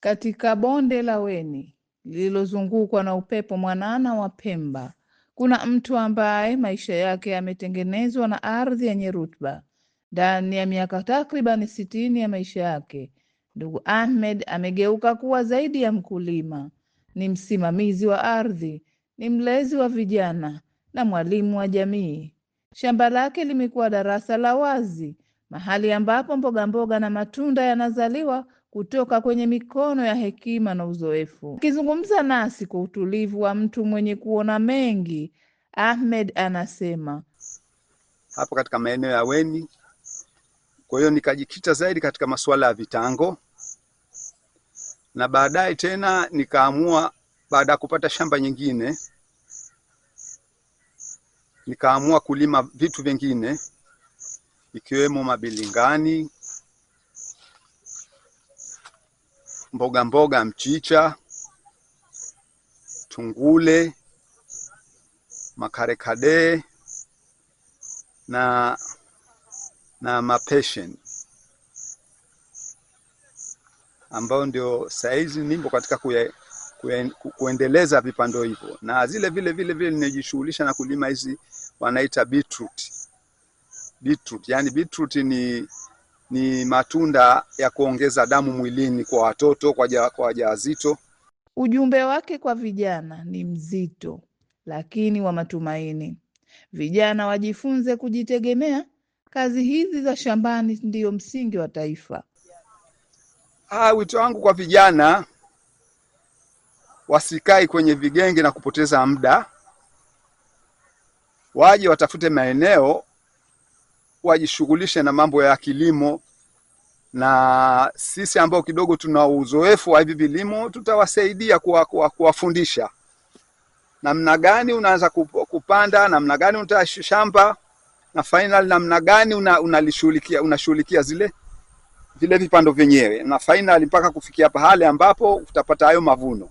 Katika bonde la Weni lililozungukwa na upepo mwanana wa Pemba, kuna mtu ambaye maisha yake yametengenezwa na ardhi yenye rutuba. Ndani ya miaka takribani 60 ya maisha yake, ndugu Ahmed amegeuka kuwa zaidi ya mkulima. Ni msimamizi wa ardhi, ni mlezi wa vijana na mwalimu wa jamii. Shamba lake limekuwa darasa la wazi, mahali ambapo mboga na matunda yanazaliwa kutoka kwenye mikono ya hekima na uzoefu. Akizungumza nasi kwa utulivu wa mtu mwenye kuona mengi, Ahmed anasema, hapo katika maeneo ya Weni. Kwa hiyo nikajikita zaidi katika masuala ya vitango, na baadaye tena nikaamua, baada ya kupata shamba nyingine, nikaamua kulima vitu vingine ikiwemo mabilingani, mboga mchicha, tungule, makarekade na mapeshen, ambao ndio saizi nimbo katika kuendeleza vipando hivyo. Na zile vile ninajishughulisha na kulima hizi wanaita beetroot. Yani beetroot ni matunda ya kuongeza damu mwilini kwa watoto, kwa wajawazito. Ujumbe wake kwa vijana ni mzito lakini wa matumaini. Vijana wajifunze kujitegemea. Kazi hizi za shambani ndiyo msingi wa taifa. Wito wangu kwa vijana, wasikai kwenye vigenge na kupoteza muda. Waje watafute maeneo, wajishughulishe na mambo ya kilimo, na sisi ambao kidogo tuna uzoefu wa hivi vilimo tutawasaidia kuwafundisha namna gani unaanza kupanda, namna gani utashamba, na final namna gani unashughulikia vile vipando vyenyewe, na final mpaka kufikia pahali ambapo utapata hayo mavuno.